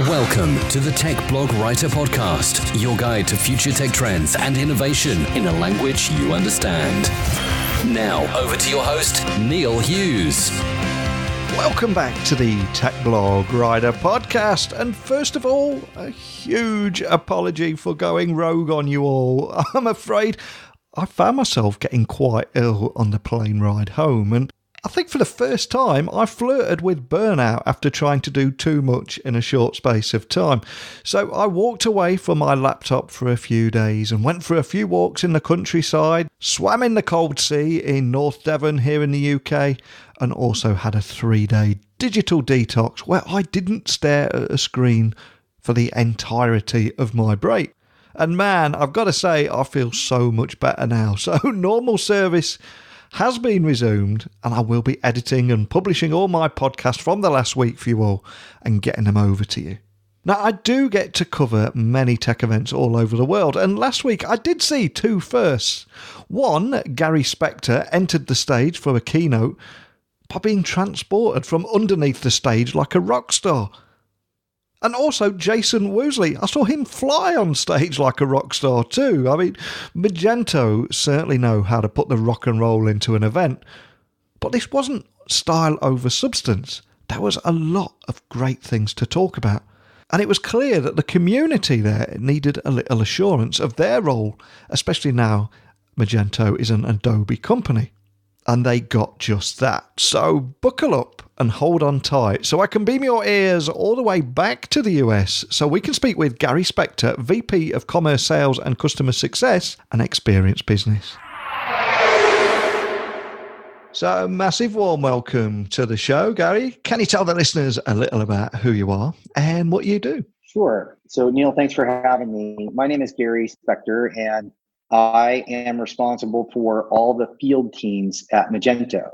Welcome to the Tech Blog Writer Podcast, your guide to future tech trends and innovation in a language you understand. Now, over to your host, Neil Hughes. Welcome back to the Tech Blog Writer Podcast. And first of all, a huge apology for going rogue on you all. I'm afraid I found myself getting quite ill on the plane ride home, and I think for the first time I flirted with burnout after trying to do too much in a short space of time. So I walked away from my laptop for a few days and went for a few walks in the countryside, swam in the cold sea in North Devon here in the UK, and also had a 3-day digital detox where I didn't stare at a screen for the entirety of my break. And man, I've got to say, I feel so much better now. So normal service has been resumed, and I will be editing and publishing all my podcasts from the last week for you all and getting them over to you. Now, I do get to cover many tech events all over the world, and last week I did see two firsts. One, Gary Specter entered the stage for a keynote by being transported from underneath the stage like a rock star. And also Jason Woosley, I saw him fly on stage like a rock star too. I mean, Magento certainly know how to put the rock and roll into an event. But this wasn't style over substance. There was a lot of great things to talk about. And it was clear that the community there needed a little assurance of their role, especially now Magento is an Adobe company. And they got just that. So buckle up and hold on tight so I can beam your ears all the way back to the US so we can speak with Gary Specter, VP of Commerce Sales and Customer Success and Experience Business. So massive warm welcome to the show, Gary. Can you tell the listeners a little about who you are and what you do? Sure. So Neil, thanks for having me. My name is Gary Specter, and I am responsible for all the field teams at Magento.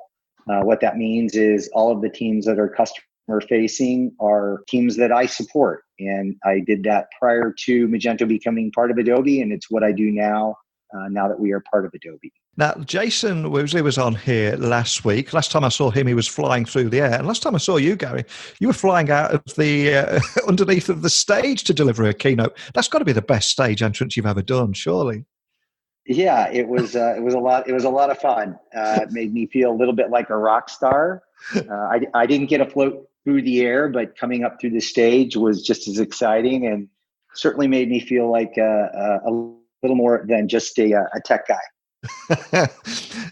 What that means is all of the teams that are customer facing are teams that I support. And I did that prior to Magento becoming part of Adobe, and it's what I do now, now that we are part of Adobe. Now, Jason Woosley was on here last week. Last time I saw him, he was flying through the air. And last time I saw you, Gary, you were flying out of the underneath of the stage to deliver a keynote. That's got to be the best stage entrance you've ever done, surely. Yeah, it was a lot. It was a lot of fun. It made me feel a little bit like a rock star. I didn't get a float through the air, but coming up through the stage was just as exciting, and certainly made me feel like a little more than just a tech guy.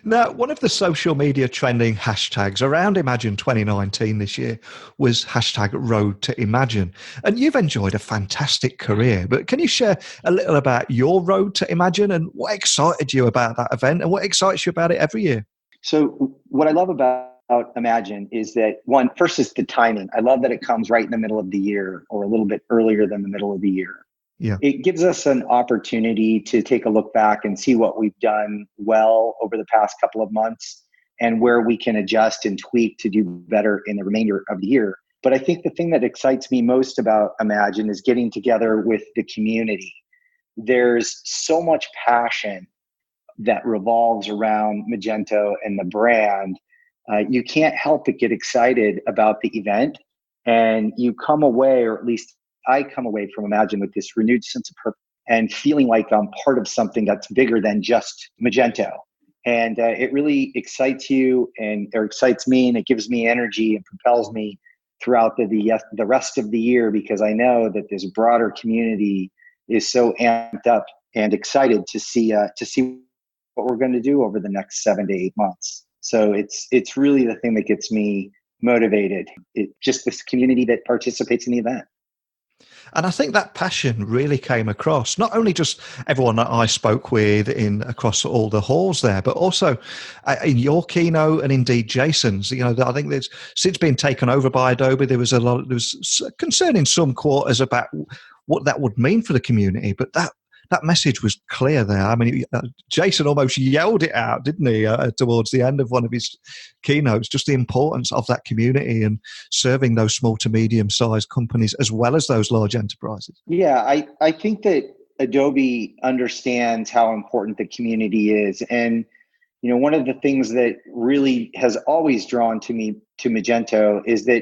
Now, one of the social media trending hashtags around Imagine 2019 this year was hashtag Road to Imagine. And you've enjoyed a fantastic career, but can you share a little about your Road to Imagine and what excited you about that event and what excites you about it every year? So what I love about Imagine is that, first is the timing. I love that it comes right in the middle of the year or a little bit earlier than the middle of the year. Yeah. It gives us an opportunity to take a look back and see what we've done well over the past couple of months and where we can adjust and tweak to do better in the remainder of the year. But I think the thing that excites me most about Imagine is getting together with the community. There's so much passion that revolves around Magento and the brand. You can't help but get excited about the event, and you come away, or at least I come away from Imagine with this renewed sense of purpose and feeling like I'm part of something that's bigger than just Magento. And it really excites you or excites me, and it gives me energy and propels me throughout the rest of the year, because I know that this broader community is so amped up and excited to see what we're going to do over the next 7 to 8 months. So it's really the thing that gets me motivated. It's just this community that participates in the event. And I think that passion really came across, not only just everyone that I spoke with across all the halls there, but also in your keynote and indeed Jason's. You know, I think there's, since being taken over by Adobe, there was concern in some quarters about what that would mean for the community, but that message was clear there. I mean, Jason almost yelled it out, didn't he, towards the end of one of his keynotes, just the importance of that community and serving those small to medium-sized companies as well as those large enterprises. Yeah, I think that Adobe understands how important the community is. And, you know, one of the things that really has always drawn to me to Magento is that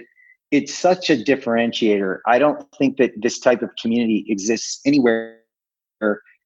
it's such a differentiator. I don't think that this type of community exists anywhere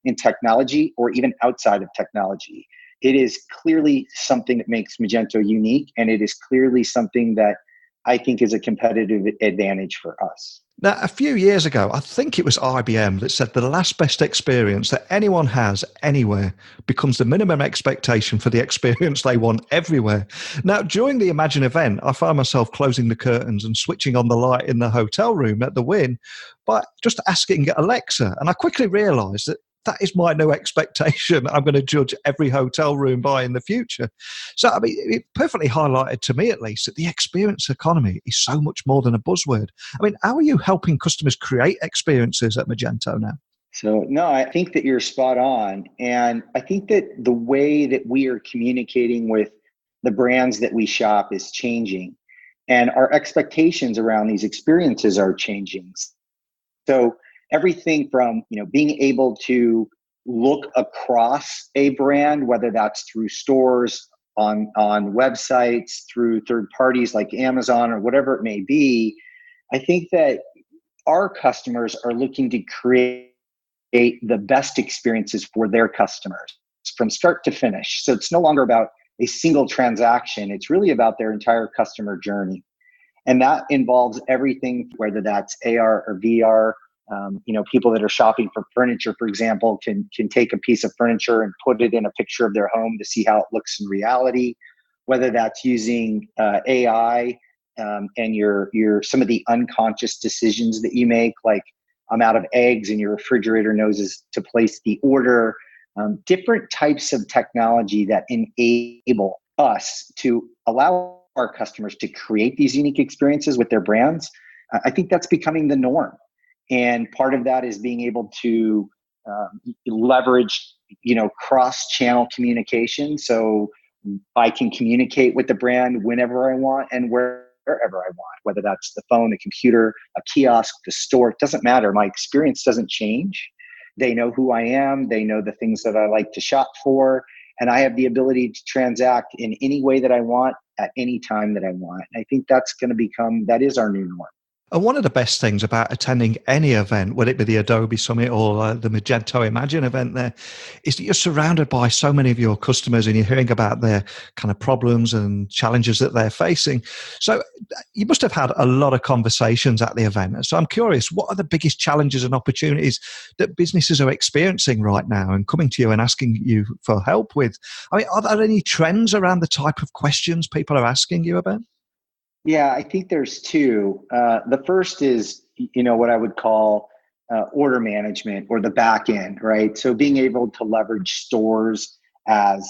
in technology or even outside of technology. It is clearly something that makes Magento unique, and it is clearly something that I think is a competitive advantage for us. Now, a few years ago, I think it was IBM that said the last best experience that anyone has anywhere becomes the minimum expectation for the experience they want everywhere. Now, during the Imagine event, I found myself closing the curtains and switching on the light in the hotel room at the Wynn by just asking Alexa. And I quickly realized that that is my new expectation I'm going to judge every hotel room by in the future. So, I mean, it perfectly highlighted to me, at least, that the experience economy is so much more than a buzzword. I mean, how are you helping customers create experiences at Magento now? So, no, I think that you're spot on. And I think that the way that we are communicating with the brands that we shop is changing. And our expectations around these experiences are changing. So everything from, being able to look across a brand, whether that's through stores, on websites, through third parties like Amazon or whatever it may be, I think that our customers are looking to create the best experiences for their customers from start to finish. So it's no longer about a single transaction. It's really about their entire customer journey. And that involves everything, whether that's AR or VR. People that are shopping for furniture, for example, can take a piece of furniture and put it in a picture of their home to see how it looks in reality. Whether that's using AI and your some of the unconscious decisions that you make, like I'm out of eggs and your refrigerator knows to place the order. Different types of technology that enable us to allow our customers to create these unique experiences with their brands. I think that's becoming the norm. And part of that is being able to leverage, cross-channel communication. So I can communicate with the brand whenever I want and wherever I want, whether that's the phone, the computer, a kiosk, the store. It doesn't matter. My experience doesn't change. They know who I am. They know the things that I like to shop for. And I have the ability to transact in any way that I want at any time that I want. And I think that's going to that is our new norm. And one of the best things about attending any event, whether it be the Adobe Summit or the Magento Imagine event there, is that you're surrounded by so many of your customers and you're hearing about their kind of problems and challenges that they're facing. So you must have had a lot of conversations at the event. So I'm curious, what are the biggest challenges and opportunities that businesses are experiencing right now and coming to you and asking you for help with? I mean, are there any trends around the type of questions people are asking you about? Yeah, I think there's two. The first is, what I would call order management or the back end, right? So being able to leverage stores as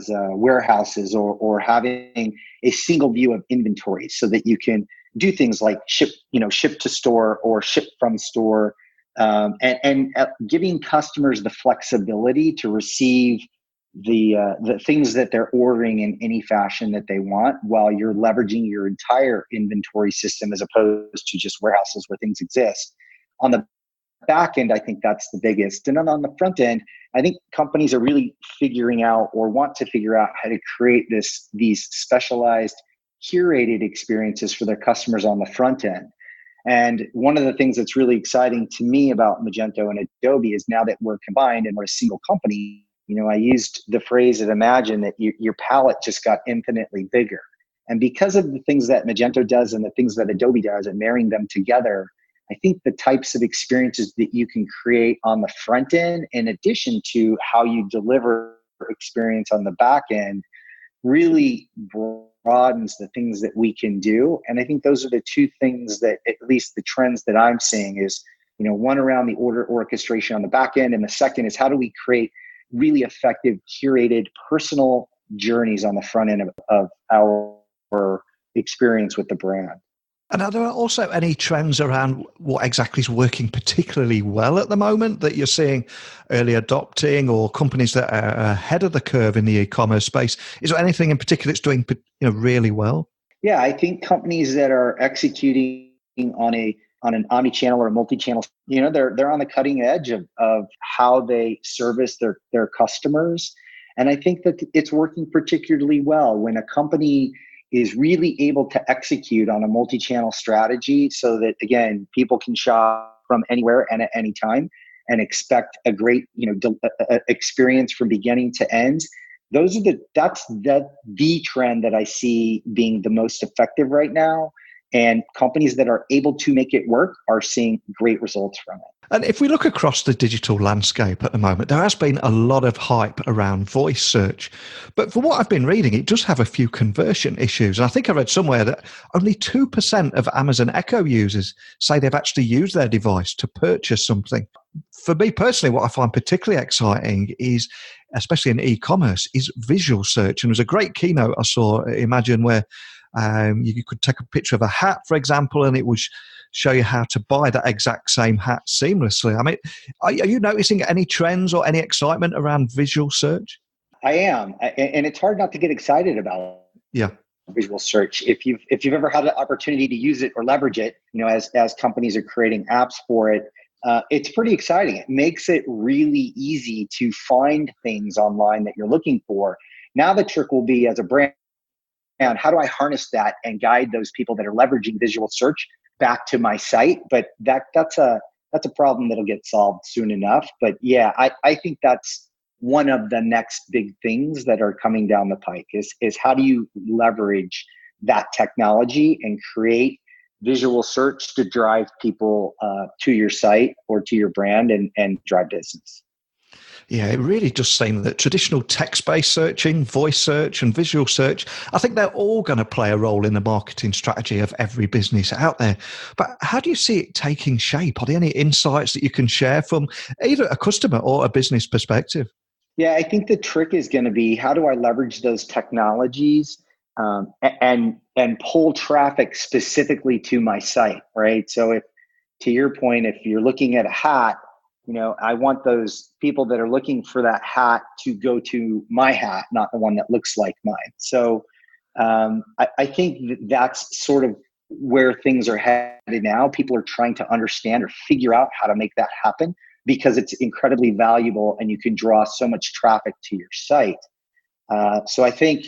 warehouses or having a single view of inventory so that you can do things like ship to store or ship from store, and giving customers the flexibility to receive the things that they're ordering in any fashion that they want, while you're leveraging your entire inventory system as opposed to just warehouses where things exist. On the back end, I think that's the biggest. And then on the front end, I think companies are really figuring out or want to figure out how to create these specialized curated experiences for their customers on the front end. And one of the things that's really exciting to me about Magento and Adobe is now that we're combined and we're a single company, I used the phrase at Imagine that your palette just got infinitely bigger. And because of the things that Magento does and the things that Adobe does and marrying them together, I think the types of experiences that you can create on the front end, in addition to how you deliver experience on the back end, really broadens the things that we can do. And I think those are the two things that, at least the trends that I'm seeing, is, one around the order orchestration on the back end. And the second is, how do we create really effective, curated, personal journeys on the front end of our experience with the brand. And are there also any trends around what exactly is working particularly well at the moment that you're seeing early adopting, or companies that are ahead of the curve in the e-commerce space? Is there anything in particular that's doing really well? Yeah, I think companies that are executing on an omni-channel or a multi-channel, they're on the cutting edge of how they service their customers. And I think that it's working particularly well when a company is really able to execute on a multi-channel strategy so that, again, people can shop from anywhere and at any time and expect a great, experience from beginning to end. That's the trend that I see being the most effective right now. And companies that are able to make it work are seeing great results from it. And if we look across the digital landscape at the moment, there has been a lot of hype around voice search. But from what I've been reading, it does have a few conversion issues. And I think I read somewhere that only 2% of Amazon Echo users say they've actually used their device to purchase something. For me personally, what I find particularly exciting is, especially in e-commerce, is visual search. And there was a great keynote I saw at Imagine where you could take a picture of a hat, for example, and it would show you how to buy that exact same hat seamlessly. I mean, are you noticing any trends or any excitement around visual search? I am, and it's hard not to get excited about visual search. If you've ever had the opportunity to use it or leverage it, as companies are creating apps for it, it's pretty exciting. It makes it really easy to find things online that you're looking for. Now the trick will be, as a brand, and how do I harness that and guide those people that are leveraging visual search back to my site? But that's a problem that'll get solved soon enough. But yeah, I think that's one of the next big things that are coming down the pike is how do you leverage that technology and create visual search to drive people to your site or to your brand and drive business. Yeah, it really does seem that traditional text-based searching, voice search, and visual search, I think they're all going to play a role in the marketing strategy of every business out there. But how do you see it taking shape? Are there any insights that you can share from either a customer or a business perspective? Yeah, I think the trick is going to be, how do I leverage those technologies and pull traffic specifically to my site, right? So if, to your point, if you're looking at a hat, I want those people that are looking for that hat to go to my hat, not the one that looks like mine. So I think that's sort of where things are headed now. People are trying to understand or figure out how to make that happen because it's incredibly valuable and you can draw so much traffic to your site. So I think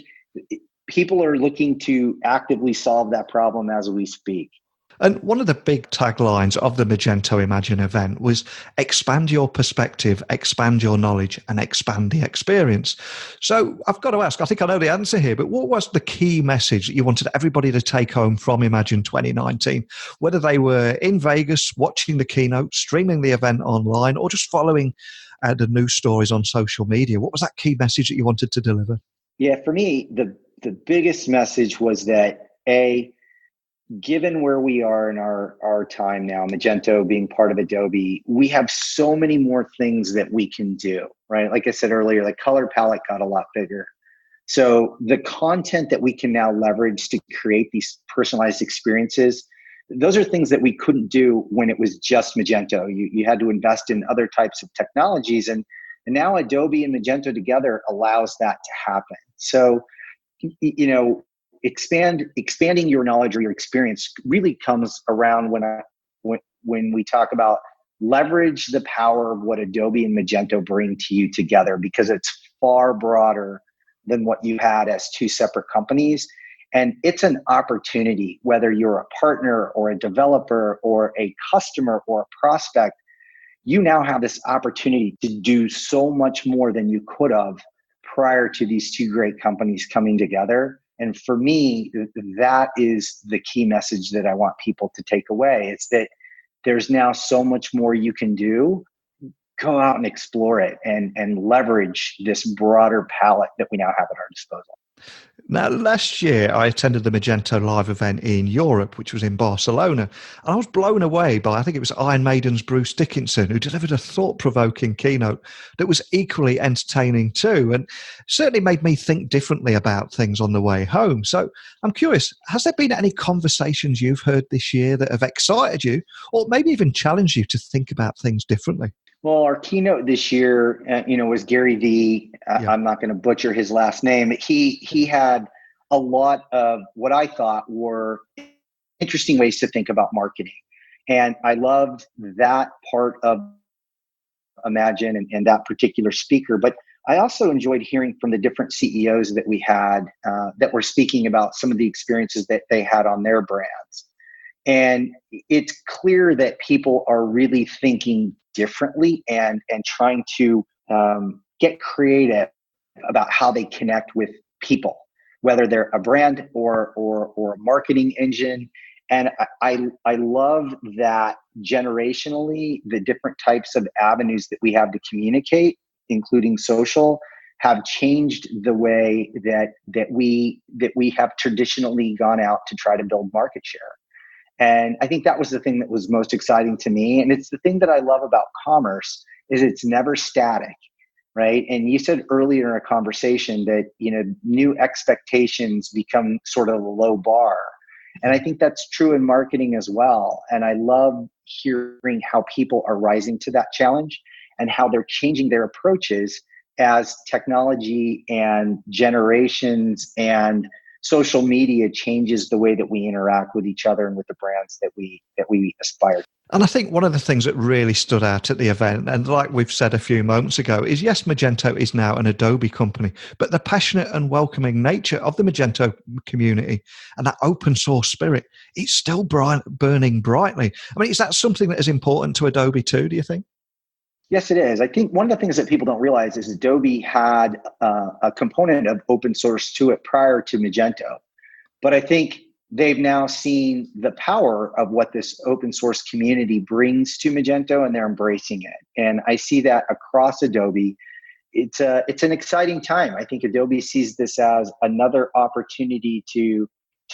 people are looking to actively solve that problem as we speak. And one of the big taglines of the Magento Imagine event was expand your perspective, expand your knowledge, and expand the experience. So I've got to ask, I think I know the answer here, but what was the key message that you wanted everybody to take home from Imagine 2019? Whether they were in Vegas, watching the keynote, streaming the event online, or just following the news stories on social media, what was that key message that you wanted to deliver? Yeah, for me, the biggest message was that, given where we are in our time now, Magento being part of Adobe, we have so many more things that we can do, right? Like I said earlier, the color palette got a lot bigger. So the content that we can now leverage to create these personalized experiences, those are things that we couldn't do when it was just Magento. You had to invest in other types of technologies. And now Adobe and Magento together allows that to happen. So, expanding your knowledge or your experience really comes around when we talk about leverage the power of what Adobe and Magento bring to you together, because it's far broader than what you had as two separate companies. And it's an opportunity, whether you're a partner or a developer or a customer or a prospect, you now have this opportunity to do so much more than you could have prior to these two great companies coming together. And for me, that is the key message that I want people to take away. It's that there's now so much more you can do. Go out and explore it and leverage this broader palette that we now have at our disposal. Now, last year, I attended the Magento Live event in Europe, which was in Barcelona. And I was blown away by, I think it was Iron Maiden's Bruce Dickinson, who delivered a thought-provoking keynote that was equally entertaining too, and certainly made me think differently about things on the way home. So I'm curious, has there been any conversations you've heard this year that have excited you, or maybe even challenged you to think about things differently? Well, our keynote this year, was Gary Vee. I'm not going to butcher his last name. He had a lot of what I thought were interesting ways to think about marketing. And I loved that part of Imagine and that particular speaker. But I also enjoyed hearing from the different CEOs that we had that were speaking about some of the experiences that they had on their brands. And it's clear that people are really thinking differently and trying to get creative about how they connect with people, whether they're a brand or a marketing engine. And I love that generationally, the different types of avenues that we have to communicate, including social, have changed the way that we have traditionally gone out to try to build market share. And I think that was the thing that was most exciting to me. And it's the thing that I love about commerce is it's never static, right? And you said earlier in our conversation that, new expectations become sort of a low bar. And I think that's true in marketing as well. And I love hearing how people are rising to that challenge and how they're changing their approaches as technology and generations and social media changes the way that we interact with each other and with the brands that we aspire to. And I think one of the things that really stood out at the event, and like we've said a few moments ago, is yes, Magento is now an Adobe company, but the passionate and welcoming nature of the Magento community and that open source spirit, it's still burning brightly. I mean, is that something that is important to Adobe too, do you think? Yes, it is. I think one of the things that people don't realize is Adobe had a component of open source to it prior to Magento. But I think they've now seen the power of what this open source community brings to Magento, and they're embracing it. And I see that across Adobe. It's an exciting time. I think Adobe sees this as another opportunity to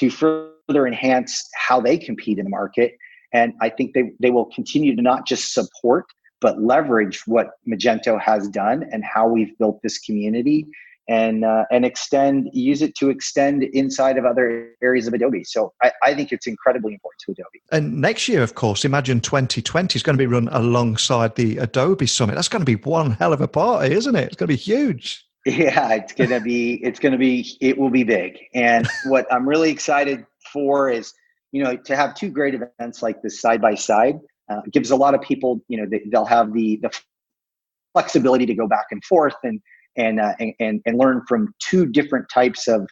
further enhance how they compete in the market. And I think they will continue to not just support, but leverage what Magento has done and how we've built this community and use it to extend inside of other areas of Adobe. So I think it's incredibly important to Adobe. And next year, of course, Imagine 2020 is going to be run alongside the Adobe Summit. That's going to be one hell of a party, isn't it? It's going to be huge. Yeah, it will be big. And what I'm really excited for is, to have two great events like this side by side. Gives a lot of people, they'll have the flexibility to go back and forth and learn from two different types of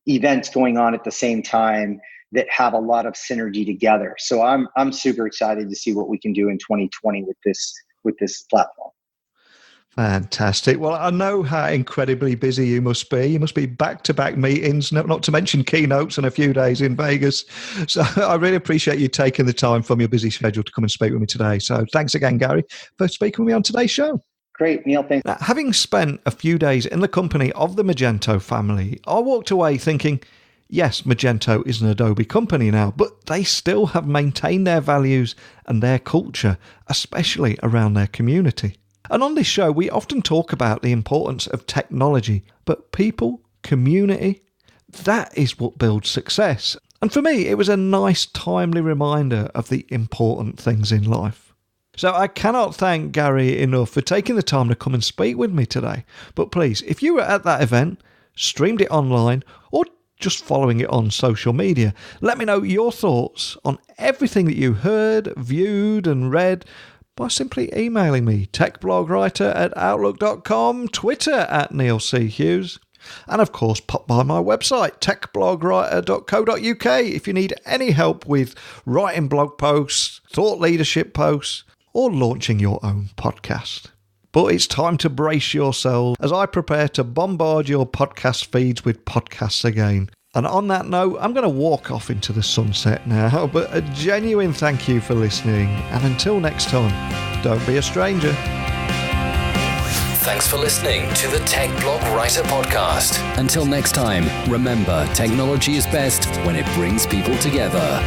events going on at the same time that have a lot of synergy together. So I'm super excited to see what we can do in 2020 with this platform. Fantastic. Well, I know how incredibly busy you must be. You must be back-to-back meetings, not to mention keynotes and a few days in Vegas. So I really appreciate you taking the time from your busy schedule to come and speak with me today. So thanks again, Gary, for speaking with me on today's show. Great, Neil. Thanks. Now, having spent a few days in the company of the Magento family, I walked away thinking, yes, Magento is an Adobe company now, but they still have maintained their values and their culture, especially around their community. And on this show, we often talk about the importance of technology, but people, community, that is what builds success. And for me, it was a nice, timely reminder of the important things in life. So I cannot thank Gary enough for taking the time to come and speak with me today. But please, if you were at that event, streamed it online, or just following it on social media, let me know your thoughts on everything that you heard, viewed, and read by simply emailing me, techblogwriter@outlook.com, Twitter @NeilCHughes, and of course pop by my website, techblogwriter.co.uk, if you need any help with writing blog posts, thought leadership posts, or launching your own podcast. But it's time to brace yourselves as I prepare to bombard your podcast feeds with podcasts again. And on that note, I'm going to walk off into the sunset now, but a genuine thank you for listening. And until next time, don't be a stranger. Thanks for listening to the Tech Blog Writer Podcast. Until next time, remember, technology is best when it brings people together.